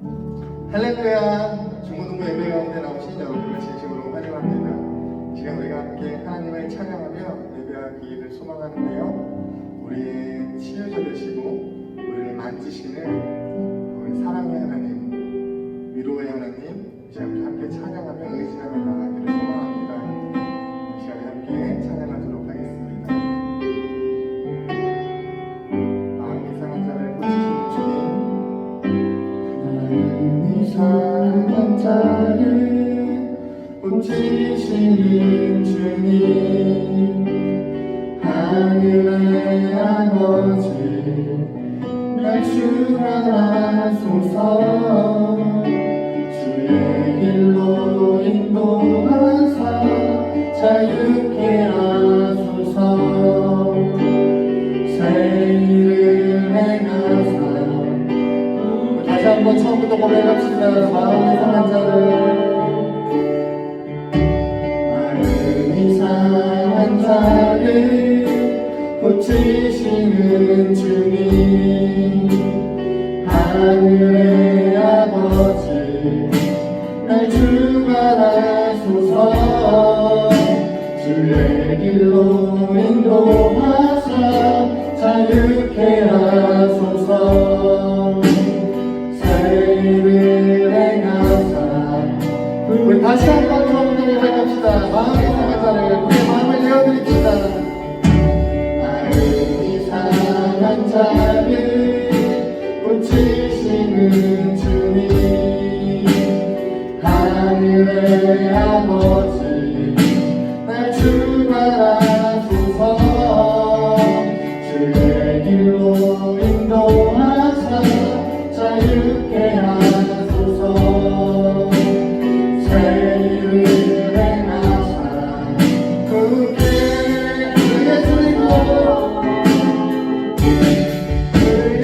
할렐루야! 중고등부 예배 가운데 나오신 여러분을 진심으로 환영합니다. 지금 우리가 함께 하나님을 찬양하며 예배할 기회를 소망하는데요. 우리의 치유자 되시고 우리를 만지시는 우리 사랑의 하나님, 위로의 하나님, 이 시간 함께 찬양하며 의지하며 나아가기를 소망합니다. 이 시간에 함께 찬양하도록 하겠습니다. 마음 이상한 자를 고치시는 주님, 이상한 자를 고치시는 주님, 하늘의 아버지 날 충만하소서. 주의 길로 인도하사 자유케 하소서. 새 일을 행하사. 다시 한번 처음부터 고백합시다. 마음 이상한 자를, 마음 이상한 자를 고치시는 주님, 하늘의 아버지 날 주관하소서. 주의 길로 인도하사 자유케 하소서. 새를 행하사. 우리 다시 한번 처음부터 고백합시다. 마음 이상한 자를, 우리의 마음을 내어드립시다. 마음 이상한 자를 고치시는 주님, 하늘의 아버지 날 주관하소서. 주의 길로 인도하사 자유케 하소서. 새 일을 행하사 그게 그의 주이고 그의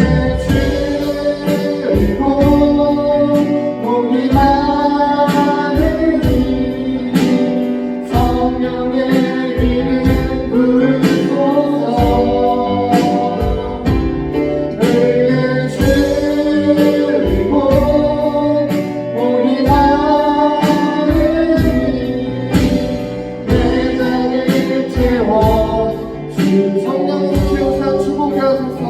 주이고 복이 많으니 성령의 이름 부르소서. 그의 주이고 복이 많으니 내 장을 채워 주 성령으로 채우사 축복해 하소서.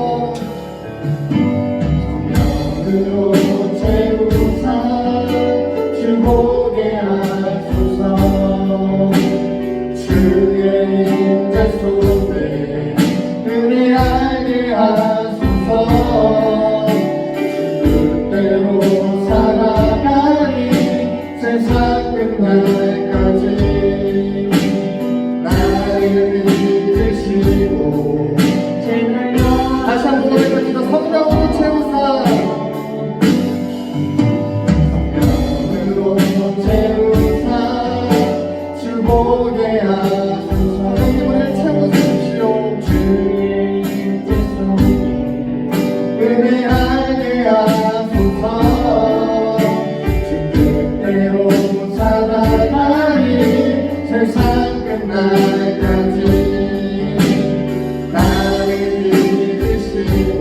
성령으로 채우사 축복해 하소서. 주의 임재 속에 은혜 알게 하소서. 주 뜻대로 살아가리 세상 끝날까지. 나를 믿으시고 다시 한번 고백합시다. 성령으로 채우사. 성령으로 채우사 주복에 하소서. 하나님을 채워주십시오. 주의 임재 속에 은혜 알게 하소서. 주 뜻대로 살아가리 세상 끝날까지. 나를 믿으시고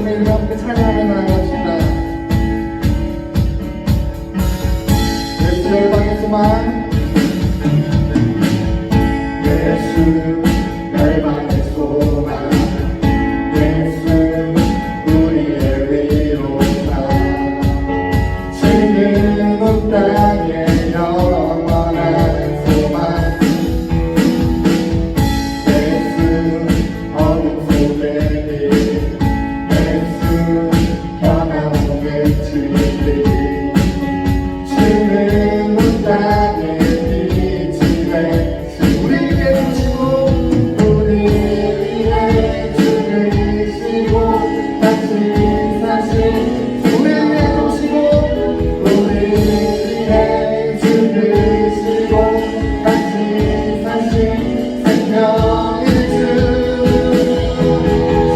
이름 함께 찬양하며 나아갑시다. 예수 열방의 소망, 예수 열방의 소망, 예수 우리의 위로다. 지금 온 땅에 영원한 소망, 예수 어둠 속의 길, 예수 변함없는 진리. 지금 온 땅에 빛이 되신 우리 위해 주시고 우리 위해 죽으시고 다시 사신 우리 위해 주시고 우리 위해 죽으시고 다시 사신 생명의 주.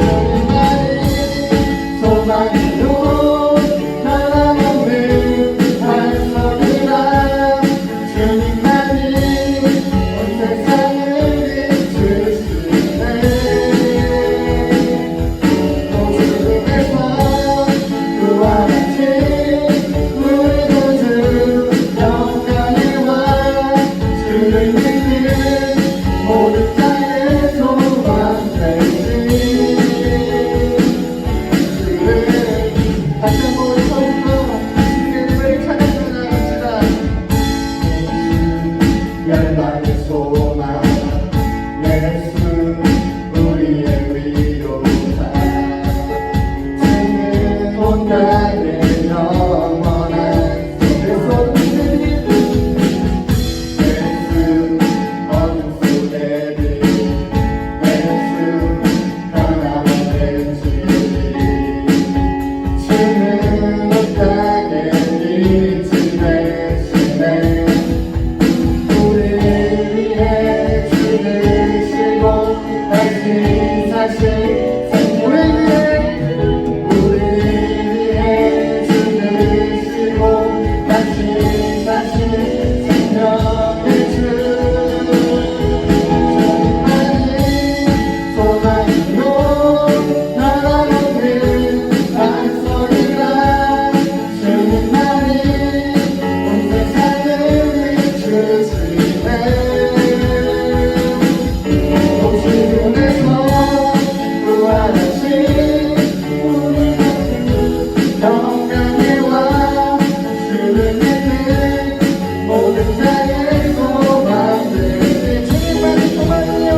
주님만이 소망이요 변함없는 반석이라. 주님만이 온 세상을 비추시네. 또 죽음에서 부활하신 우리 구주 영광의 왕. 주를 믿는 모든 자의 소망 되신 주를 다시 한번 우리 서로서 주님의 이름을 찬양하며 나갑시다. 열방의 소망, 예수 우리의 위로다. 지금 온 땅에 영원한 예수 예수 어둠 속의 빛, 예수 변함없는 진리. 지금 온 땅에 빛이 되시네. 우리 위해 죽으시고 다시 사신 우리 위해 죽으시고 다시 사신 생명의 주. 주님만이 소망이요 변함없는 반석이라. 주님만이 온 세상을 비추시네. 또 지금에서 부활하신 우리 구주 영광의 왕. 주를 믿는 모든 자의 소망 되신 주님만이 소망이요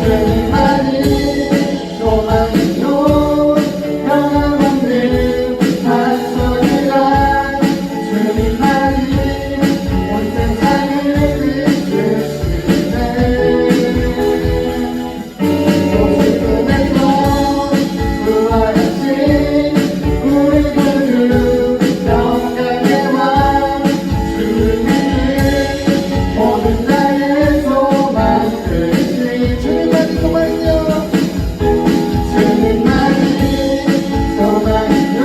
주님만이 소망이요 변함없는 반석이라. 주님만이 온 세상을 비추시네. 또 지금에서 부활하신 우리 구주 영광의 왕. 주를 믿는 모든 자의 소망 되신 주님만이 소망이요 주님만이 소망이요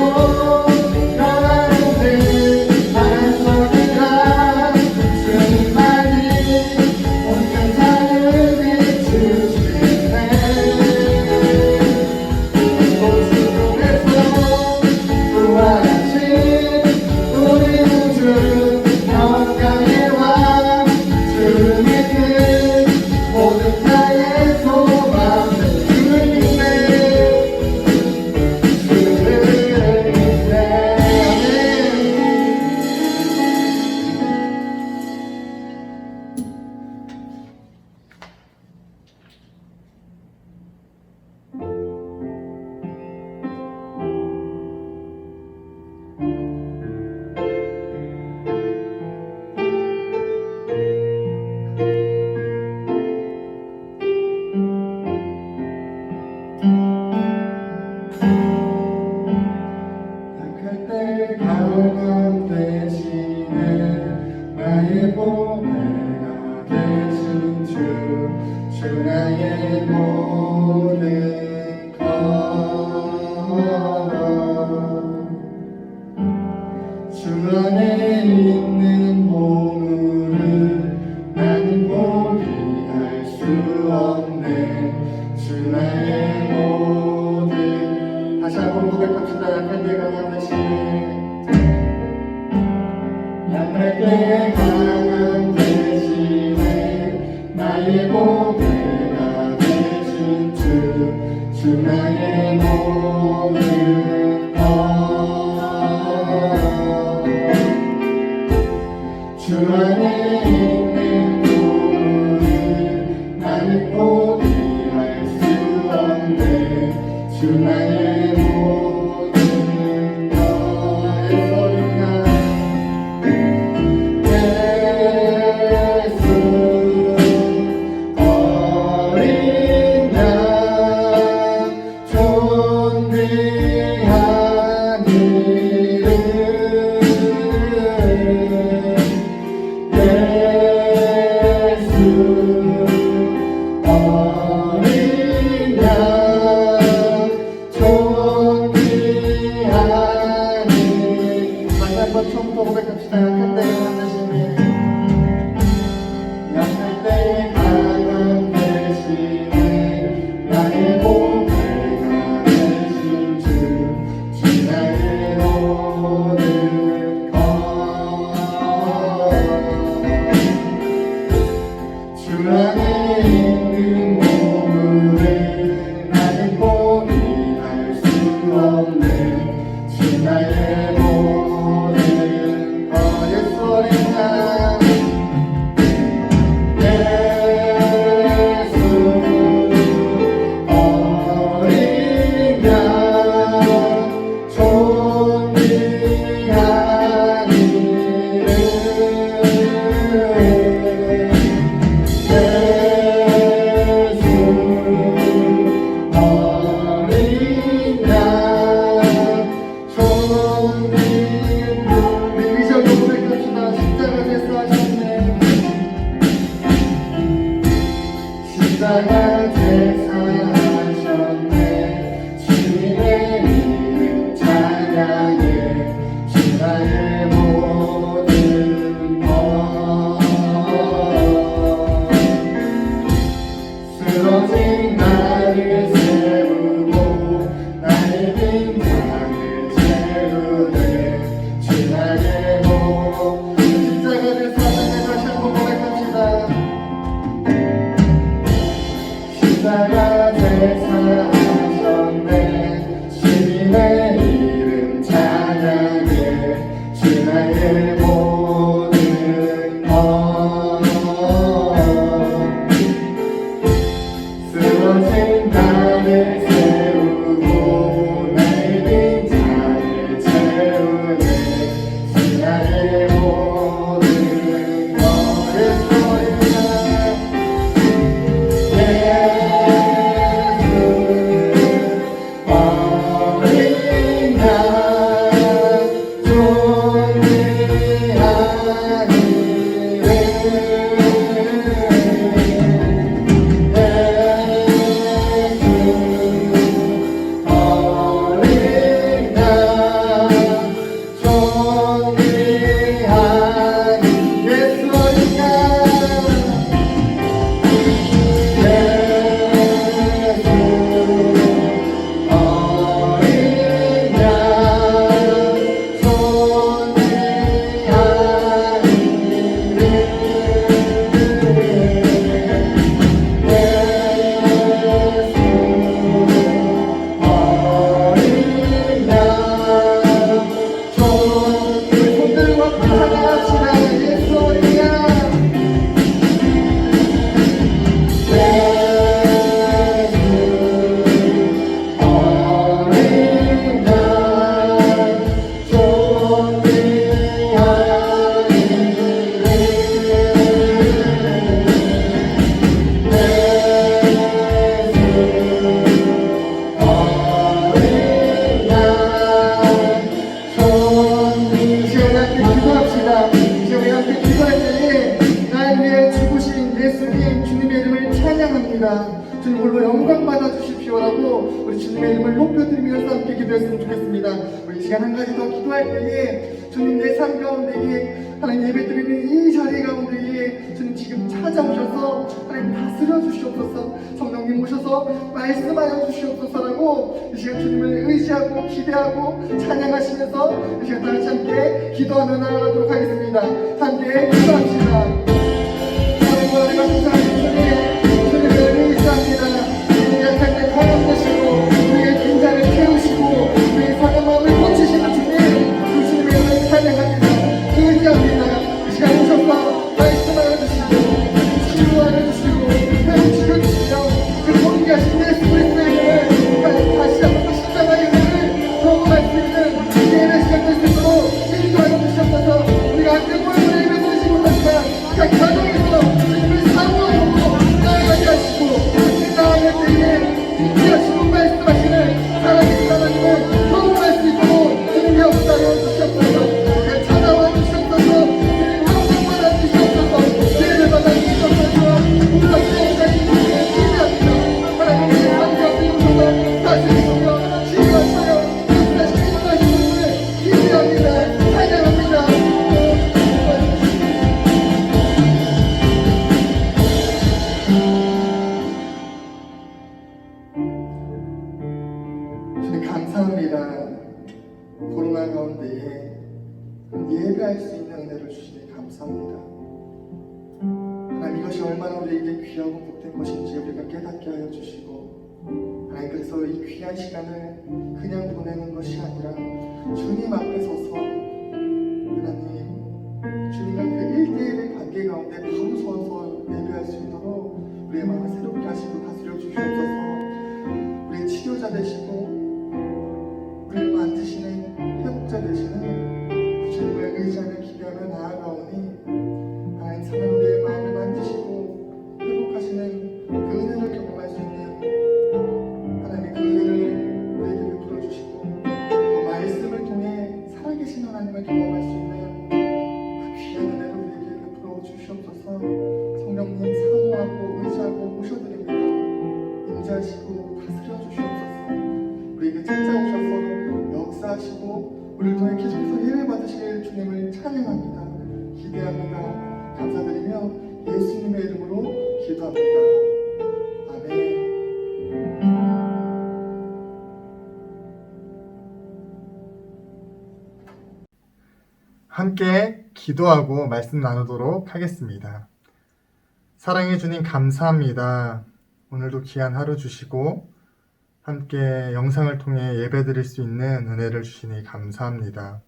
변함없는 반석이라. 주님만이 온 세상을 비추시네. 또 지금에서 부활하신 우리 구주 영광의 왕. 주를 믿는 모든 자의 소망 주를 믿네. 주를 믿네. 약할 때 강함 대신에 나의 보배가 되신 주 나의 모든 것. 주 안에 있는 보물을 나는 포기할 수 없네. 주 나의 모든 배려하시네 약할 때에 강한 대신에 나의 보배가 되신 주 나의 모든 것 주 안에 있는 보물을 나는 포기할 수 없네 주 나의 모든 것의 소리가 예수 어린 양 존귀한 이름 예수 어린 양 존귀한 이름 다시 한번 처음부터 고백합시다. 약할 때에 만나시네 약할 때에 강한 대신에 나의 보배가 되신 주 나의 모든 것 주 안에 있는 보물을 나는 포기할 수 없네 주 나의 모든 것 예수 어린 양 예수 어린 양 존귀한 이름 예수 어린 양 존귀한 우리 의지하고 고백합시다. 십자가 제사 하셨네 십자가 제사하셨네 주님의 이름 찬양해 주 나의 모든 것 쓰러진 나를 세우고 나의 빈장을 채우네 주 나의 모든 십자가 제사하셨네 다시 한번 고백합시다. 십자가 제사하셨네 주님의 이름 찬양해 주 나의 모든 것 쓰러진 나를 세우고 나의 빈장을 채우네 주 나의 모든 것 예수 어린 양 주님 홀로 영광 받아 주십시오라고 우리 주님의 이름을 높여드리면서 함께 기도했으면 좋겠습니다. 우리 시간 한 가지 더 기도할 때에 주님 내 삶 가운데에 하나님 예배드리는 이 자리 가운데에 주님 지금 찾아오셔서 주시며 하나님 다스려 주시옵소서. 성령님 오셔서 말씀하여 주시옵소서라고 이 시간 주님을 의지하고 기대하고 찬양하시면서 이 시간 다 같이 함께 기도하며 나아가도록 하겠습니다. 함께 기도합시다. 하나님 감사합니다. 주님을 의지합니다. 약할 때 강함되시고 우리의 긴장을 태우시고 우리의 상한 마음을 고치시는 주님, 그 주님의 은혜를 찬양합니다. 의지합니다. 이 시간 오셔서 말씀하여 주시고 치유하여 주시고 회복시켜 주시며 그 모든 하신 예수 그리스도의 이름을 다시 한번 십자가의 은혜를 경험할 수 있는 예배 시간 될 수 있도록 인도하여 주시옵소서. 우리가 함께 모여서 예배 드리지 못하지만 각 가정에서 주님을 사모하고 나아가게 하시고 나아갈 때에 인지하시고 말씀하시는 살아계신 하나님을 경험할 수 있도록 주님 역사하여 주시옵소서. 찾아와 주시옵소서. 주님 항상만 주시옵소서. 예배 받아 주시옵소서. 우리가 세상까지 주님을 기대합니다. 하나님의 감사를 주셔서 다스리시며 치유하시며 역사시키고 하시는 분을 기대합니다. 찬양합니다. 주님 감사합니다. 코로나 가운데에 예배할 수 있는 은혜를 주시니 감사합니다. 하나님 이것이 얼마나 우리에게 귀하고 복된 것인지 우리가 깨닫게 하여 주시고 하나님 그래서 이 귀한 시간을 그냥 보내는 것이 아니라 주님 앞에 서서 하나님 주님과 그 1대1의 관계 가운데 바로 서서 예배할 수 있도록 우리의 마음을 새롭게 하시고 다스려 주시옵소서. 우리의 치료자 되시고 우리를 만드시는 회복자 되시는 그 주님을 의지하며 기대하며 나아가오니 하나님 사랑 우리의 마음을 만지시고 회복하시는 그 은혜를 경험할 수 있는 하나님의 그 은혜를 우리에게 베풀어 주시고 그 말씀을 통해 살아계신 하나님을 경험할 수 있는 그 귀한 은혜를 우리에게 베풀어 주시옵소서. 성령님 사모하고 의지하고 모셔드립니다. 임재하시고 다스려 주시옵소서. 우리에게 찾아오셔서 역사하시고 우리를 통해 계속해서 예배 받으실 주님을 찬양합니다. 기대합니다. 감사드리며 예수님의 이름으로 기도합니다. 아멘. 함께 기도하고 말씀 나누도록 하겠습니다. 사랑해 주님 감사합니다. 오늘도 귀한 하루 주시고 함께 영상을 통해 예배드릴 수 있는 은혜를 주시니 감사합니다.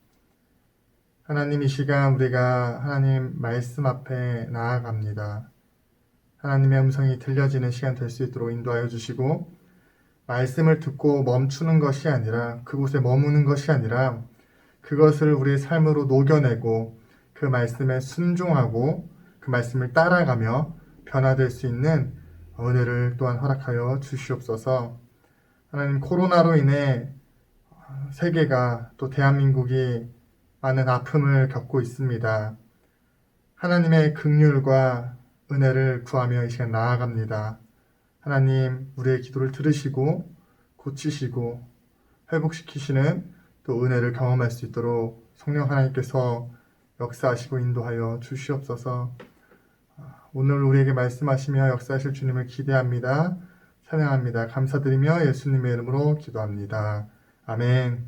하나님 이 시간 우리가 하나님 말씀 앞에 나아갑니다. 하나님의 음성이 들려지는 시간 될 수 있도록 인도하여 주시고 말씀을 듣고 멈추는 것이 아니라 그곳에 머무는 것이 아니라 그것을 우리의 삶으로 녹여내고 그 말씀에 순종하고 그 말씀을 따라가며 변화될 수 있는 은혜를 또한 허락하여 주시옵소서. 하나님 코로나로 인해 세계가 또 대한민국이 많은 아픔을 겪고 있습니다. 하나님의 긍휼과 은혜를 구하며 이 시간 나아갑니다. 하나님 우리의 기도를 들으시고 고치시고 회복시키시는 또 은혜를 경험할 수 있도록 성령 하나님께서 역사하시고 인도하여 주시옵소서. 오늘 우리에게 말씀하시며 역사하실 주님을 기대합니다. 찬양합니다. 감사드리며 예수님의 이름으로 기도합니다. 아멘.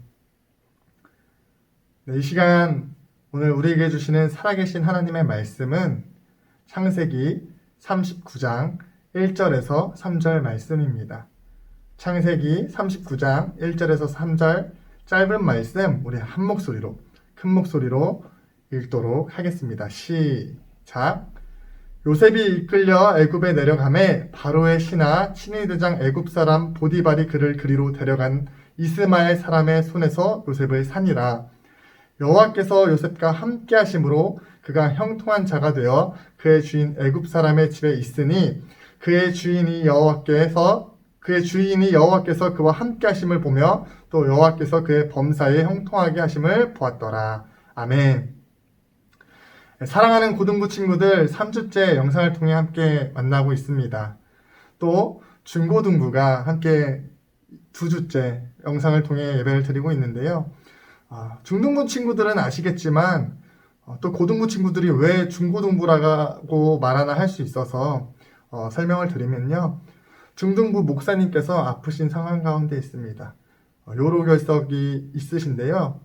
네, 이 시간 오늘 우리에게 주시는 살아계신 하나님의 말씀은 창세기 39장 1절에서 3절 말씀입니다. 창세기 39장 1절에서 3절 짧은 말씀 우리 한 목소리로 큰 목소리로 읽도록 하겠습니다. 시작. 요셉이 이끌려 애굽에 내려가매 바로의 신하 친위대장 애굽 사람 보디발이 그를 그리로 데려간 이스마엘 사람의 손에서 요셉을 산이라. 여호와께서 요셉과 함께 하심으로 그가 형통한 자가 되어 그의 주인 애굽 사람의 집에 있으니 그의 주인이 여호와께서 그와 함께 하심을 보며 또 여호와께서 그의 범사에 형통하게 하심을 보았더라. 아멘. 사랑하는 고등부 친구들 3주째 영상을 통해 함께 만나고 있습니다. 또 중고등부가 함께 2주째 영상을 통해 예배를 드리고 있는데요. 중등부 친구들은 아시겠지만 또 고등부 친구들이 왜 중고등부라고 말하나 할 수 있어서 설명을 드리면요. 중등부 목사님께서 아프신 상황 가운데 있습니다. 요로결석이 있으신데요.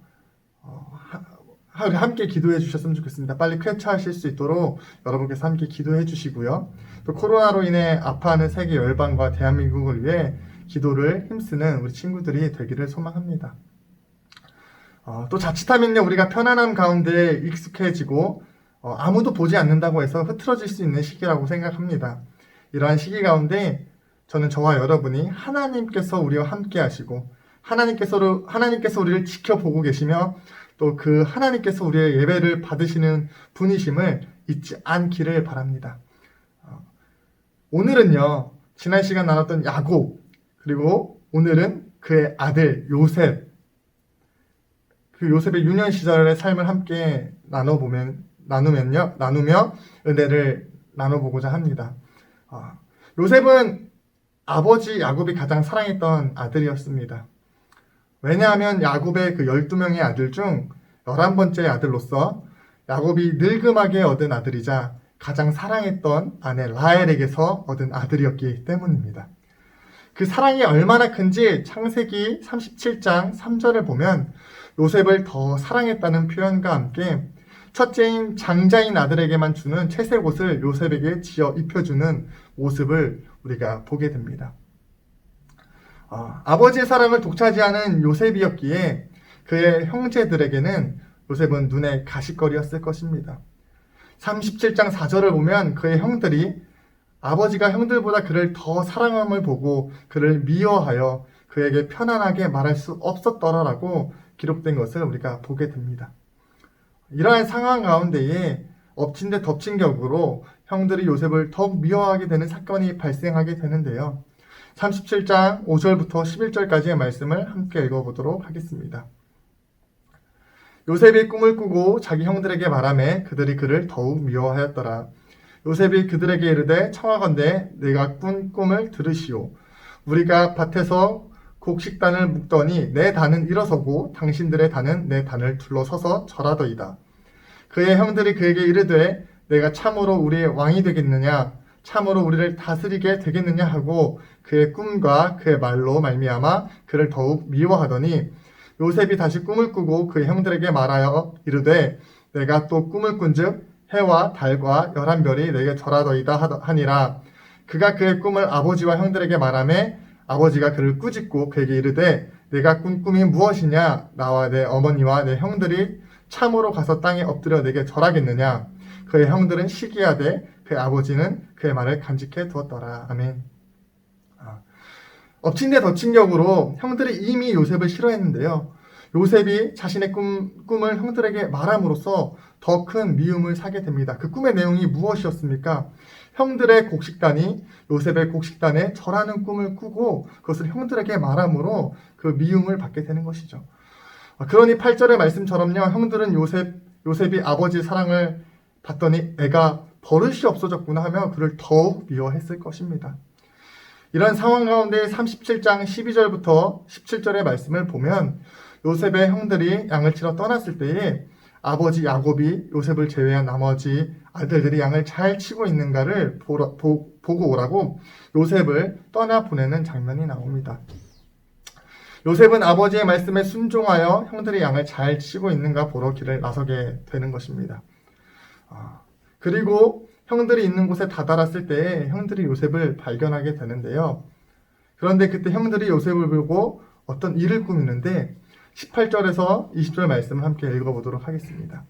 함께 기도해 주셨으면 좋겠습니다. 빨리 쾌차하실 수 있도록 여러분께서 함께 기도해 주시고요. 또 코로나로 인해 아파하는 세계 열방과 대한민국을 위해 기도를 힘쓰는 우리 친구들이 되기를 소망합니다. 또 자칫하면요, 우리가 편안함 가운데 익숙해지고 아무도 보지 않는다고 해서 흐트러질 수 있는 시기라고 생각합니다. 이러한 시기 가운데 저는 저와 여러분이 하나님께서 우리와 함께 하시고 하나님께서 우리를 지켜보고 계시며 또 그 하나님께서 우리의 예배를 받으시는 분이심을 잊지 않기를 바랍니다. 오늘은요, 지난 시간 나눴던 야곱, 그리고 오늘은 그의 아들 요셉, 그 요셉의 유년 시절의 삶을 함께 나누며 은혜를 나눠보고자 합니다. 요셉은 아버지 야곱이 가장 사랑했던 아들이었습니다. 왜냐하면 야곱의 그 12명의 아들 중 11번째 아들로서 야곱이 늙음하게 얻은 아들이자 가장 사랑했던 아내 라헬에게서 얻은 아들이었기 때문입니다. 그 사랑이 얼마나 큰지 창세기 37장 3절을 보면 요셉을 더 사랑했다는 표현과 함께 첫째인 장자인 아들에게만 주는 채색 옷을 요셉에게 지어 입혀주는 모습을 우리가 보게 됩니다. 아버지의 사랑을 독차지하는 요셉이었기에 그의 형제들에게는 요셉은 눈의 가시거리였을 것입니다. 37장 4절을 보면 그의 형들이 아버지가 형들보다 그를 더 사랑함을 보고 그를 미워하여 그에게 편안하게 말할 수 없었더라라고 기록된 것을 우리가 보게 됩니다. 이러한 상황 가운데에 엎친 데 덮친 격으로 형들이 요셉을 더욱 미워하게 되는 사건이 발생하게 되는데요. 37장 5절부터 11절까지의 말씀을 함께 읽어보도록 하겠습니다. 요셉이 꿈을 꾸고 자기 형들에게 말하매 그들이 그를 더욱 미워하였더라. 요셉이 그들에게 이르되 청하건대 내가 꾼 꿈을 들으시오. 우리가 밭에서 곡식단을 묶더니 내 단은 일어서고 당신들의 단은 내 단을 둘러서서 절하더이다. 그의 형들이 그에게 이르되 내가 참으로 우리의 왕이 되겠느냐, 참으로 우리를 다스리게 되겠느냐 하고 그의 꿈과 그의 말로 말미암아 그를 더욱 미워하더니 요셉이 다시 꿈을 꾸고 그의 형들에게 말하여 이르되 내가 또 꿈을 꾼즉 해와 달과 11별이 내게 절하더이다 하니라. 그가 그의 꿈을 아버지와 형들에게 말하매 아버지가 그를 꾸짖고 그에게 이르되 내가 꾼 꿈이 무엇이냐, 나와 내 어머니와 내 형들이 참으로 가서 땅에 엎드려 내게 절하겠느냐. 그의 형들은 시기하되 그의 아버지는 그의 말을 간직해 두었더라. 아멘. 엎친 데 덮친 격으로 형들이 이미 요셉을 싫어했는데요. 요셉이 자신의 꿈을 형들에게 말함으로써 더 큰 미움을 사게 됩니다. 그 꿈의 내용이 무엇이었습니까? 형들의 곡식단이 요셉의 곡식단에 절하는 꿈을 꾸고 그것을 형들에게 말함으로 그 미움을 받게 되는 것이죠. 그러니 8절의 말씀처럼요, 형들은 요셉이 아버지의 사랑을 받더니 애가 버릇이 없어졌구나 하며 그를 더욱 미워했을 것입니다. 이런 상황 가운데 37장 12절부터 17절의 말씀을 보면 요셉의 형들이 양을 치러 떠났을 때에 아버지 야곱이 요셉을 제외한 나머지 아들들이 양을 잘 치고 있는가를 보고 오라고 요셉을 떠나보내는 장면이 나옵니다. 요셉은 아버지의 말씀에 순종하여 형들이 양을 잘 치고 있는가 보러 길을 나서게 되는 것입니다. 그리고 형들이 있는 곳에 다다랐을 때 형들이 요셉을 발견하게 되는데요. 그런데 그때 형들이 요셉을 보고 어떤 일을 꾸미는데 18절에서 20절 말씀을 함께 읽어보도록 하겠습니다.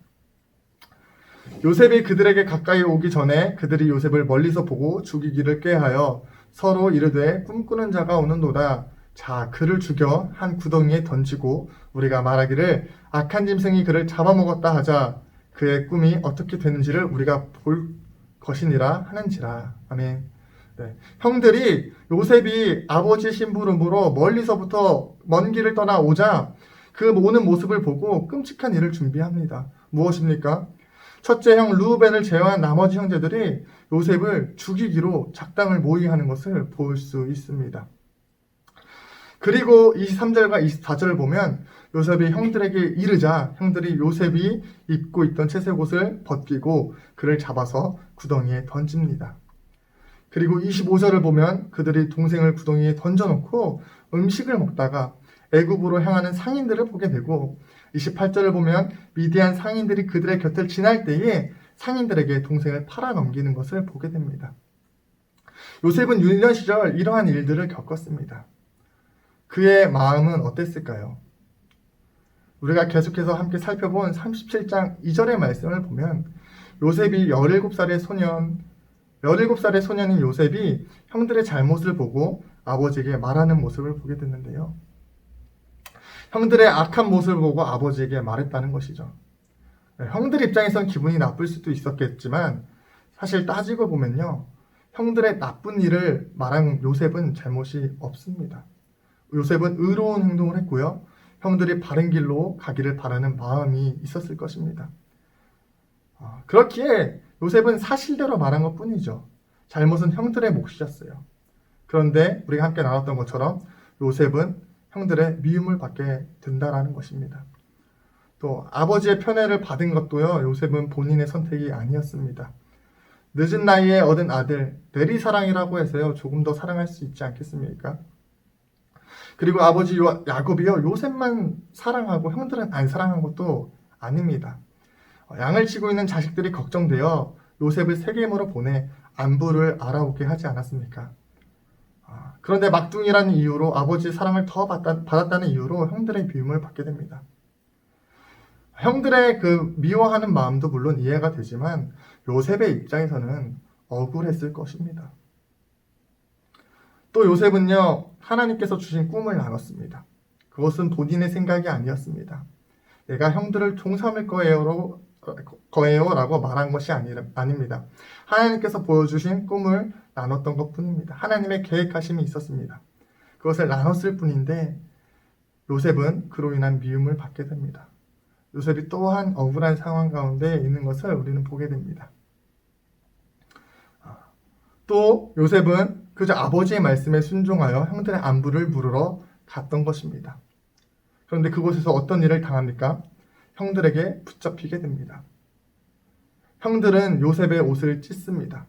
요셉이 그들에게 가까이 오기 전에 그들이 요셉을 멀리서 보고 죽이기를 꾀하여 서로 이르되 꿈꾸는 자가 오는도다. 자, 그를 죽여 한 구덩이에 던지고 우리가 말하기를 악한 짐승이 그를 잡아먹었다 하자. 그의 꿈이 어떻게 되는지를 우리가 볼 것이니라 하는지라. 아멘. 네. 형들이 요셉이 아버지의 심부름으로 멀리서부터 먼 길을 떠나오자 그 오는 모습을 보고 끔찍한 일을 준비합니다. 무엇입니까? 첫째 형 루벤을 제외한 나머지 형제들이 요셉을 죽이기로 작당을 모의하는 것을 볼 수 있습니다. 그리고 23절과 24절을 보면 요셉이 형들에게 이르자 형들이 요셉이 입고 있던 채색 옷을 벗기고 그를 잡아서 구덩이에 던집니다. 그리고 25절을 보면 그들이 동생을 구덩이에 던져놓고 음식을 먹다가 애굽으로 향하는 상인들을 보게 되고, 28절을 보면 미디안 상인들이 그들의 곁을 지날 때에 상인들에게 동생을 팔아 넘기는 것을 보게 됩니다. 요셉은 유년 시절 이러한 일들을 겪었습니다. 그의 마음은 어땠을까요? 우리가 계속해서 함께 살펴본 37장 2절의 말씀을 보면 요셉이 17살의 소년인 요셉이 형들의 잘못을 보고 아버지에게 말하는 모습을 보게 됐는데요. 형들의 악한 모습을 보고 아버지에게 말했다는 것이죠. 형들 입장에선 기분이 나쁠 수도 있었겠지만 사실 따지고 보면요, 형들의 나쁜 일을 말한 요셉은 잘못이 없습니다. 요셉은 의로운 행동을 했고요, 형들이 바른 길로 가기를 바라는 마음이 있었을 것입니다. 그렇기에 요셉은 사실대로 말한 것 뿐이죠. 잘못은 형들의 몫이었어요. 그런데 우리가 함께 나눴던 것처럼 요셉은 형들의 미움을 받게 된다라는 것입니다. 또 아버지의 편애를 받은 것도요, 요셉은 본인의 선택이 아니었습니다. 늦은 나이에 얻은 아들 내리사랑이라고 해서요, 조금 더 사랑할 수 있지 않겠습니까? 그리고 아버지 야곱이요, 요셉만 사랑하고 형들은 안 사랑한 것도 아닙니다. 양을 치고 있는 자식들이 걱정되어 요셉을 세겜으로 보내 안부를 알아오게 하지 않았습니까? 그런데 막둥이라는 이유로 아버지의 사랑을 더 받았다는 이유로 형들의 미움을 받게 됩니다. 형들의 그 미워하는 마음도 물론 이해가 되지만 요셉의 입장에서는 억울했을 것입니다. 또 요셉은요, 하나님께서 주신 꿈을 나눴습니다. 그것은 본인의 생각이 아니었습니다. 내가 형들을 종삼을 거예요라고 말한 것이 아닙니다. 하나님께서 보여주신 꿈을 나눴던 것뿐입니다. 하나님의 계획하심이 있었습니다. 그것을 나눴을 뿐인데 요셉은 그로 인한 미움을 받게 됩니다. 요셉이 또한 억울한 상황 가운데 있는 것을 우리는 보게 됩니다. 또 요셉은 그저 아버지의 말씀에 순종하여 형들의 안부를 물으러 갔던 것입니다. 그런데 그곳에서 어떤 일을 당합니까? 형들에게 붙잡히게 됩니다. 형들은 요셉의 옷을 찢습니다.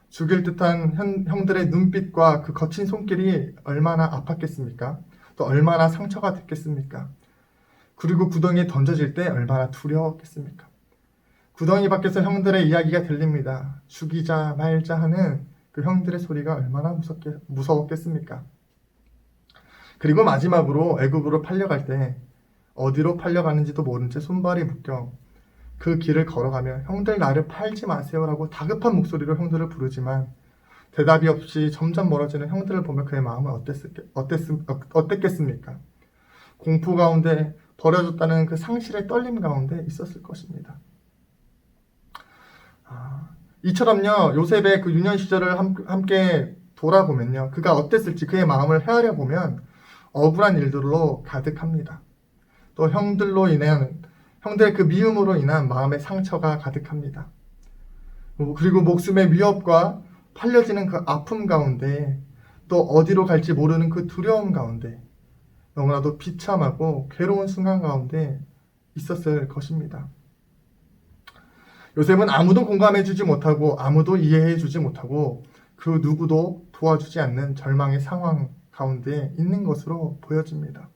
죽일 듯한 형들의 눈빛과 그 거친 손길이 얼마나 아팠겠습니까? 또 얼마나 상처가 됐겠습니까? 그리고 구덩이에 던져질 때 얼마나 두려웠겠습니까? 구덩이 밖에서 형들의 이야기가 들립니다. 죽이자 말자 하는 그 형들의 소리가 얼마나 무서웠겠습니까? 그리고 마지막으로 애굽으로 팔려갈 때 어디로 팔려가는지도 모른 채 손발이 묶여 그 길을 걸어가며 형들 나를 팔지 마세요라고 다급한 목소리로 형들을 부르지만 대답이 없이 점점 멀어지는 형들을 보며 그의 마음은 어땠겠습니까? 공포 가운데, 버려졌다는 그 상실의 떨림 가운데 있었을 것입니다. 이처럼요, 요셉의 그 유년 시절을 함께 돌아보면요, 그가 어땠을지 그의 마음을 헤아려 보면 억울한 일들로 가득합니다. 또 형들의 그 미움으로 인한 마음의 상처가 가득합니다. 그리고 목숨의 위협과 팔려지는 그 아픔 가운데, 또 어디로 갈지 모르는 그 두려움 가운데 너무나도 비참하고 괴로운 순간 가운데 있었을 것입니다. 요셉은 아무도 공감해주지 못하고 아무도 이해해주지 못하고 그 누구도 도와주지 않는 절망의 상황 가운데 있는 것으로 보여집니다.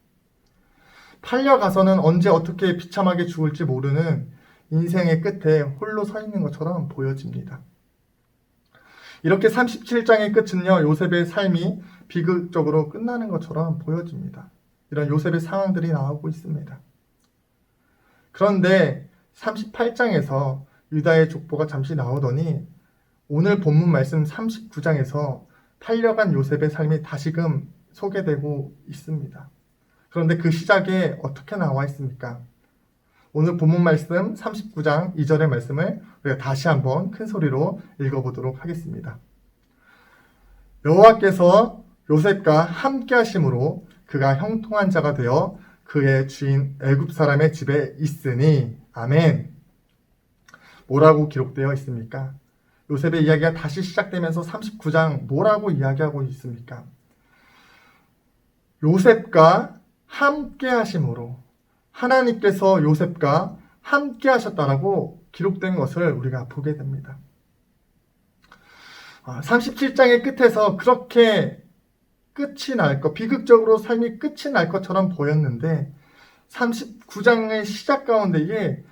팔려가서는 언제 어떻게 비참하게 죽을지 모르는 인생의 끝에 홀로 서 있는 것처럼 보여집니다. 이렇게 37장의 끝은요, 요셉의 삶이 비극적으로 끝나는 것처럼 보여집니다. 이런 요셉의 상황들이 나오고 있습니다. 그런데 38장에서 유다의 족보가 잠시 나오더니 오늘 본문 말씀 39장에서 팔려간 요셉의 삶이 다시금 소개되고 있습니다. 그런데 그 시작에 어떻게 나와 있습니까? 오늘 본문 말씀 39장 2절의 말씀을 우리가 다시 한번 큰 소리로 읽어보도록 하겠습니다. 여호와께서 요셉과 함께 하심으로 그가 형통한 자가 되어 그의 주인 애굽 사람의 집에 있으니. 아멘. 뭐라고 기록되어 있습니까? 요셉의 이야기가 다시 시작되면서 39장 뭐라고 이야기하고 있습니까? 요셉과 함께 하심으로, 하나님께서 요셉과 함께 하셨다라고 기록된 것을 우리가 보게 됩니다. 37장의 끝에서 그렇게 끝이 날 것, 비극적으로 삶이 끝이 날 것처럼 보였는데 39장의 시작 가운데에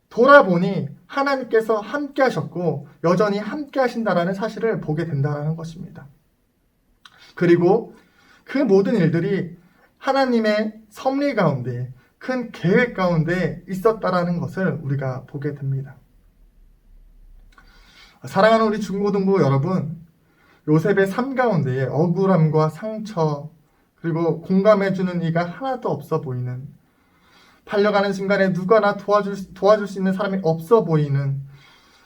돌아보니 하나님께서 함께 하셨고 여전히 함께 하신다라는 사실을 보게 된다는 것입니다. 그리고 그 모든 일들이 하나님의 섭리 가운데, 큰 계획 가운데 있었다라는 것을 우리가 보게 됩니다. 사랑하는 우리 중고등부 여러분, 요셉의 삶 가운데에 억울함과 상처, 그리고 공감해주는 이가 하나도 없어 보이는, 팔려가는 순간에 누가나 도와줄 수 있는 사람이 없어 보이는,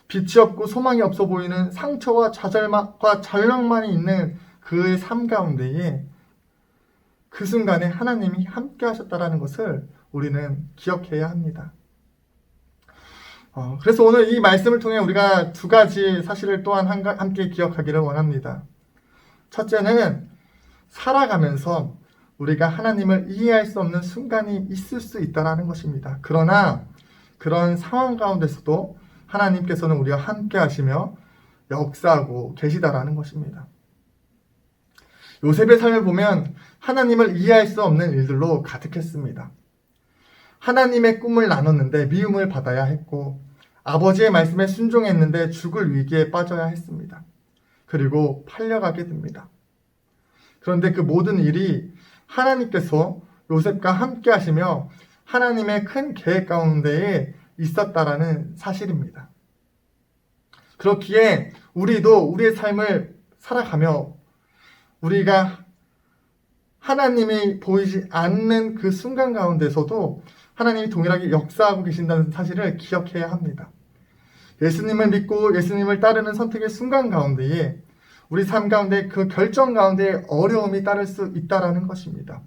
빛이 없고 소망이 없어 보이는 상처와 좌절과 절망만이 있는 그의 삶 가운데에 그 순간에 하나님이 함께 하셨다는 것을 우리는 기억해야 합니다. 그래서 오늘 이 말씀을 통해 우리가 두 가지 사실을 또한 함께 기억하기를 원합니다. 첫째는 살아가면서 우리가 하나님을 이해할 수 없는 순간이 있을 수 있다는 것입니다. 그러나 그런 상황 가운데서도 하나님께서는 우리와 함께 하시며 역사하고 계시다라는 것입니다. 요셉의 삶을 보면 하나님을 이해할 수 없는 일들로 가득했습니다. 하나님의 꿈을 나눴는데 미움을 받아야 했고, 아버지의 말씀에 순종했는데 죽을 위기에 빠져야 했습니다. 그리고 팔려가게 됩니다. 그런데 그 모든 일이 하나님께서 요셉과 함께 하시며 하나님의 큰 계획 가운데에 있었다라는 사실입니다. 그렇기에 우리도 우리의 삶을 살아가며 우리가 하나님이 보이지 않는 그 순간 가운데서도 하나님이 동일하게 역사하고 계신다는 사실을 기억해야 합니다. 예수님을 믿고 예수님을 따르는 선택의 순간 가운데에 우리 삶 가운데 그 결정 가운데 어려움이 따를 수 있다라는 것입니다.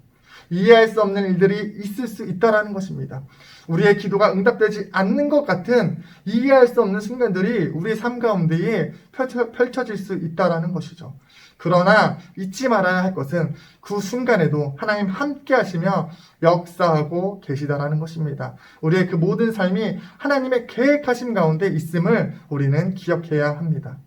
이해할 수 없는 일들이 있을 수 있다라는 것입니다. 우리의 기도가 응답되지 않는 것 같은 이해할 수 없는 순간들이 우리의 삶 가운데에 펼쳐질 수 있다라는 것이죠. 그러나 잊지 말아야 할 것은 그 순간에도 하나님 함께 하시며 역사하고 계시다라는 것입니다. 우리의 그 모든 삶이 하나님의 계획하심 가운데 있음을 우리는 기억해야 합니다.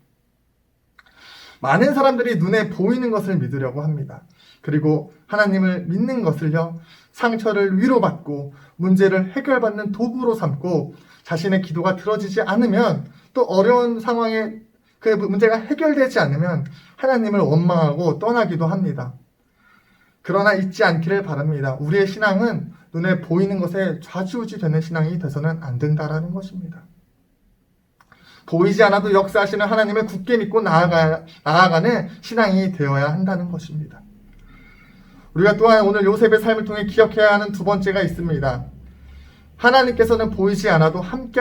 많은 사람들이 눈에 보이는 것을 믿으려고 합니다. 그리고 하나님을 믿는 것을요, 상처를 위로받고 문제를 해결받는 도구로 삼고 자신의 기도가 들어지지 않으면 또 어려운 상황에 그 문제가 해결되지 않으면 하나님을 원망하고 떠나기도 합니다. 그러나 잊지 않기를 바랍니다. 우리의 신앙은 눈에 보이는 것에 좌지우지 되는 신앙이 돼서는 안 된다라는 것입니다. 보이지 않아도 역사하시는 하나님을 굳게 믿고 나아가는 신앙이 되어야 한다는 것입니다. 우리가 또한 오늘 요셉의 삶을 통해 기억해야 하는 두 번째가 있습니다. 하나님께서는 보이지 않아도 함께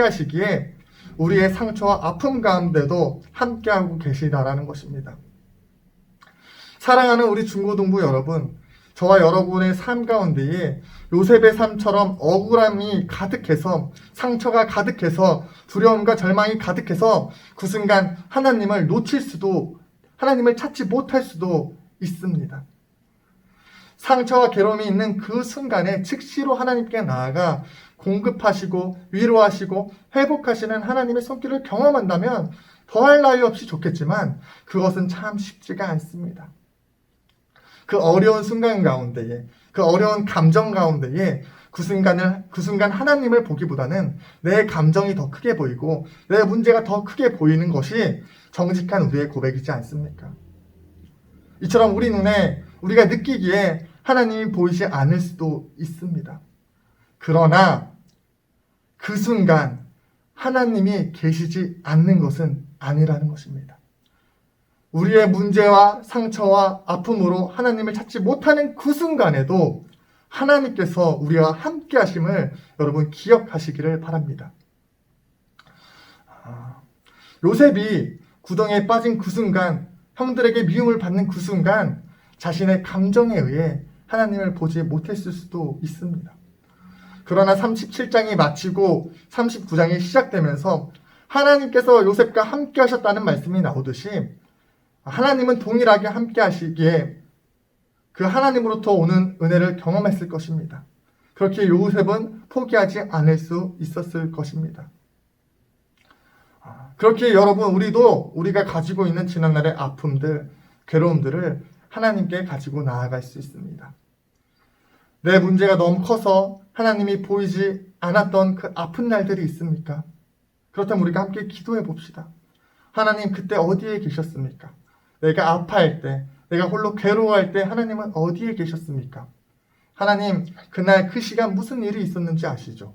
하시기에 우리의 상처와 아픔 가운데도 함께하고 계시다라는 것입니다. 사랑하는 우리 중고등부 여러분, 저와 여러분의 삶 가운데에 요셉의 삶처럼 억울함이 가득해서, 상처가 가득해서, 두려움과 절망이 가득해서 그 순간 하나님을 놓칠 수도, 하나님을 찾지 못할 수도 있습니다. 상처와 괴로움이 있는 그 순간에 즉시로 하나님께 나아가 공급하시고 위로하시고 회복하시는 하나님의 손길을 경험한다면 더할 나위 없이 좋겠지만 그것은 참 쉽지가 않습니다. 그 어려운 순간 가운데에, 그 어려운 감정 가운데에 그 순간 하나님을 보기보다는 내 감정이 더 크게 보이고 내 문제가 더 크게 보이는 것이 정직한 우리의 고백이지 않습니까? 이처럼 우리 눈에 우리가 느끼기에 하나님이 보이지 않을 수도 있습니다. 그러나 그 순간 하나님이 계시지 않는 것은 아니라는 것입니다. 우리의 문제와 상처와 아픔으로 하나님을 찾지 못하는 그 순간에도 하나님께서 우리와 함께 하심을 여러분 기억하시기를 바랍니다. 요셉이 구덩이에 빠진 그 순간, 형들에게 미움을 받는 그 순간 자신의 감정에 의해 하나님을 보지 못했을 수도 있습니다. 그러나 37장이 마치고 39장이 시작되면서 하나님께서 요셉과 함께 하셨다는 말씀이 나오듯이 하나님은 동일하게 함께 하시기에 그 하나님으로부터 오는 은혜를 경험했을 것입니다. 그렇게 요셉은 포기하지 않을 수 있었을 것입니다. 그렇게 여러분, 우리도 우리가 가지고 있는 지난날의 아픔들, 괴로움들을 하나님께 가지고 나아갈 수 있습니다. 내 문제가 너무 커서 하나님이 보이지 않았던 그 아픈 날들이 있습니까? 그렇다면 우리가 함께 기도해 봅시다. 하나님, 그때 어디에 계셨습니까? 내가 아파할 때, 내가 홀로 괴로워할 때 하나님은 어디에 계셨습니까? 하나님, 그날 그 시간 무슨 일이 있었는지 아시죠?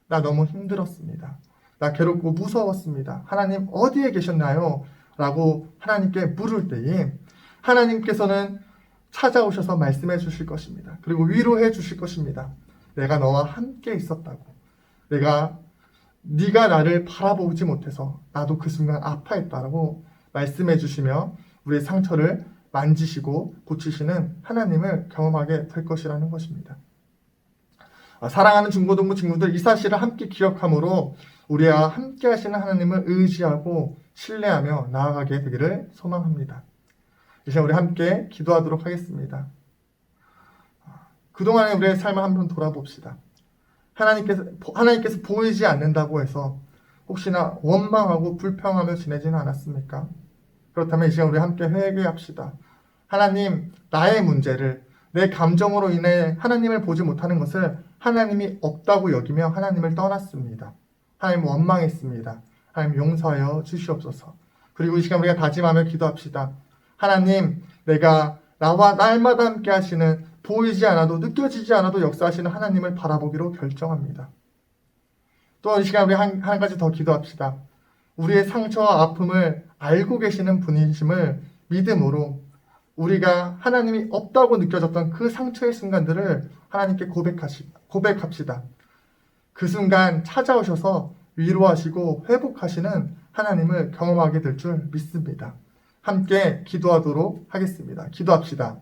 나 너무 힘들었습니다. 나 괴롭고 무서웠습니다. 하나님 어디에 계셨나요? 라고 하나님께 물을 때에 하나님께서는 찾아오셔서 말씀해 주실 것입니다. 그리고 위로해 주실 것입니다. 내가 너와 함께 있었다고. 네가 나를 바라보지 못해서 나도 그 순간 아파했다라고 말씀해 주시며 우리의 상처를 만지시고 고치시는 하나님을 경험하게 될 것이라는 것입니다. 사랑하는 중고등부 친구들, 이 사실을 함께 기억함으로 우리와 함께 하시는 하나님을 의지하고 신뢰하며 나아가게 되기를 소망합니다. 이제 우리 함께 기도하도록 하겠습니다. 그동안의 우리의 삶을 한번 돌아봅시다. 하나님께서 보이지 않는다고 해서 혹시나 원망하고 불평하며 지내지는 않았습니까? 그렇다면 이 시간 우리 함께 회개합시다. 하나님, 나의 문제를, 내 감정으로 인해 하나님을 보지 못하는 것을 하나님이 없다고 여기며 하나님을 떠났습니다. 하나님 원망했습니다. 하나님 용서하여 주시옵소서. 그리고 이 시간 우리가 다짐하며 기도합시다. 하나님, 내가 나와 날마다 함께 하시는, 보이지 않아도 느껴지지 않아도 역사하시는 하나님을 바라보기로 결정합니다. 또 이 시간 우리 한 가지 더 기도합시다. 우리의 상처와 아픔을 알고 계시는 분이심을 믿음으로 우리가 하나님이 없다고 느껴졌던 그 상처의 순간들을 하나님께 고백합시다. 그 순간 찾아오셔서 위로하시고 회복하시는 하나님을 경험하게 될 줄 믿습니다. 함께 기도하도록 하겠습니다. 기도합시다.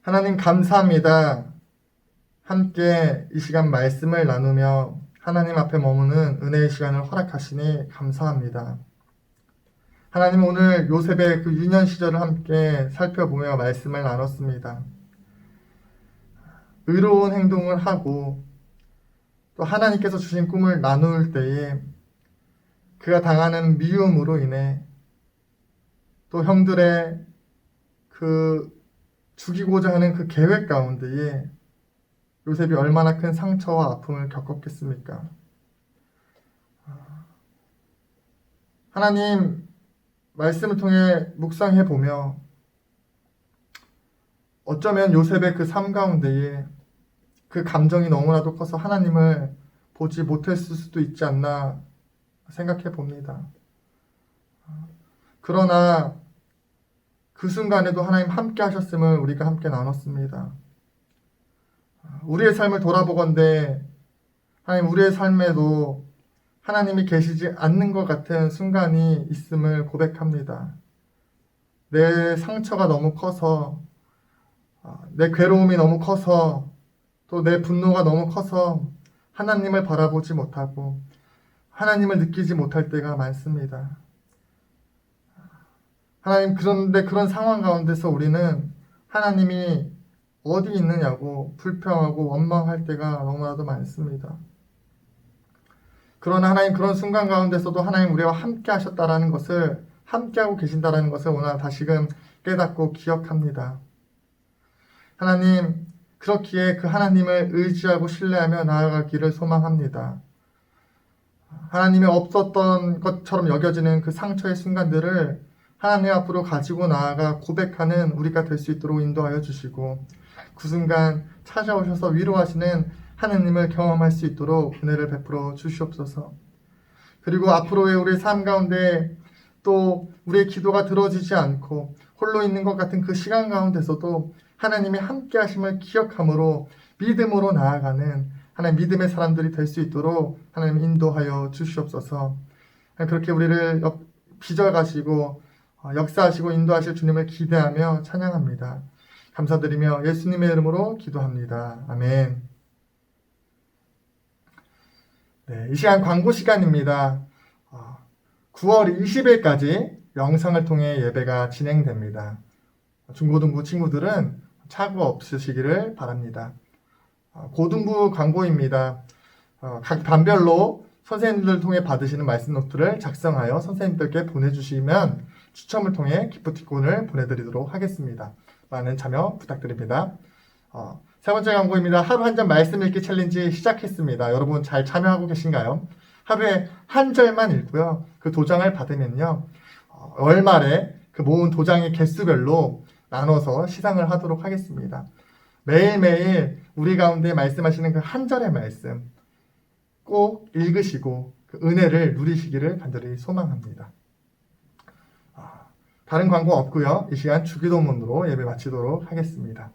하나님 감사합니다. 함께 이 시간 말씀을 나누며 하나님 앞에 머무는 은혜의 시간을 허락하시니 감사합니다. 하나님, 오늘 요셉의 그 유년 시절을 함께 살펴보며 말씀을 나눴습니다. 의로운 행동을 하고 또 하나님께서 주신 꿈을 나눌 때에 그가 당하는 미움으로 인해 또 형들의 그 죽이고자 하는 그 계획 가운데에 요셉이 얼마나 큰 상처와 아픔을 겪었겠습니까? 하나님 말씀을 통해 묵상해 보며 어쩌면 요셉의 그 삶 가운데에 그 감정이 너무나도 커서 하나님을 보지 못했을 수도 있지 않나 생각해 봅니다. 그러나 그 순간에도 하나님 함께 하셨음을 우리가 함께 나눴습니다. 우리의 삶을 돌아보건대 하나님, 우리의 삶에도 하나님이 계시지 않는 것 같은 순간이 있음을 고백합니다. 내 상처가 너무 커서, 내 괴로움이 너무 커서, 또 내 분노가 너무 커서 하나님을 바라보지 못하고 하나님을 느끼지 못할 때가 많습니다. 하나님, 그런데 그런 상황 가운데서 우리는 하나님이 어디 있느냐고 불평하고 원망할 때가 너무나도 많습니다. 그러나 하나님, 그런 순간 가운데서도 하나님 우리와 함께 하셨다라는 것을, 함께하고 계신다라는 것을 오늘 다시금 깨닫고 기억합니다. 하나님, 그렇기에 그 하나님을 의지하고 신뢰하며 나아가기를 소망합니다. 하나님이 없었던 것처럼 여겨지는 그 상처의 순간들을 하나님 앞으로 가지고 나아가 고백하는 우리가 될 수 있도록 인도하여 주시고, 그 순간 찾아오셔서 위로하시는 하나님을 경험할 수 있도록 은혜를 베풀어 주시옵소서. 그리고 앞으로의 우리의 삶 가운데 또 우리의 기도가 들어지지 않고 홀로 있는 것 같은 그 시간 가운데서도 하나님이 함께 하심을 기억함으로 믿음으로 나아가는 하나님 믿음의 사람들이 될 수 있도록 하나님 인도하여 주시옵소서. 그렇게 우리를 빚어가시고 역사하시고 인도하실 주님을 기대하며 찬양합니다. 감사드리며 예수님의 이름으로 기도합니다. 아멘. 네, 이 시간 광고 시간입니다. 9월 20일까지 영상을 통해 예배가 진행됩니다. 중고등부 친구들은 착오 없으시기를 바랍니다. 고등부 광고입니다. 각 반별로 선생님들 통해 받으시는 말씀 노트를 작성하여 선생님들께 보내주시면 추첨을 통해 기프티콘을 보내드리도록 하겠습니다. 많은 참여 부탁드립니다. 세 번째 광고입니다. 하루 한 절 말씀 읽기 챌린지 시작했습니다. 여러분 잘 참여하고 계신가요? 하루에 한 절만 읽고요. 그 도장을 받으면요. 월말에 그 모은 도장의 개수별로 나눠서 시상을 하도록 하겠습니다. 매일매일 우리 가운데 말씀하시는 그 한 절의 말씀 꼭 읽으시고 그 은혜를 누리시기를 간절히 소망합니다. 다른 광고 없고요. 이 시간 주기도문으로 예배 마치도록 하겠습니다.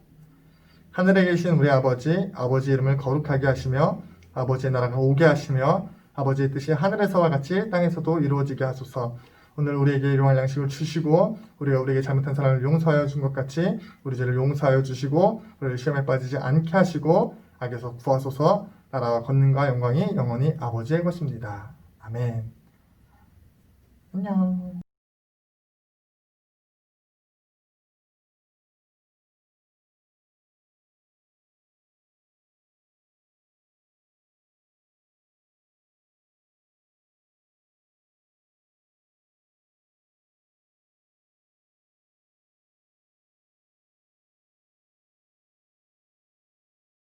하늘에 계신 우리 아버지, 아버지 이름을 거룩하게 하시며 아버지의 나라가 오게 하시며 아버지의 뜻이 하늘에서와 같이 땅에서도 이루어지게 하소서. 오늘 우리에게 일용할 양식을 주시고 우리가 우리에게 잘못한 사람을 용서하여 준 것 같이 우리 죄를 용서하여 주시고 우리를 시험에 빠지지 않게 하시고 악에서 구하소서. 나라와 권능과 영광이 영원히 아버지의 것입니다. 아멘. 안녕.